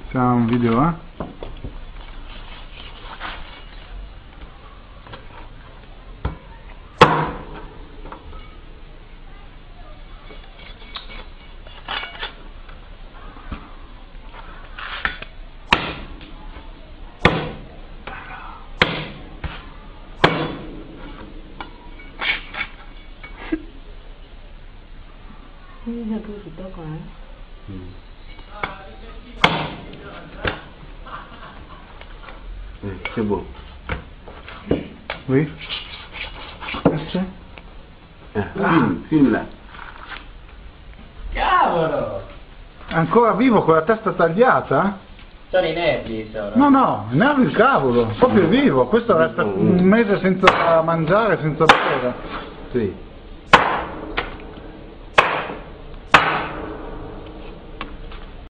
C'è un video, eh? Ini satu juta kan? Che buono. Qui? Sì. Fin là. Cavolo! È ancora vivo con la testa tagliata? Sono i nervi, sono. No, no, nervi il cavolo, proprio vivo. Questo resta un mese senza mangiare, senza bere. Sì.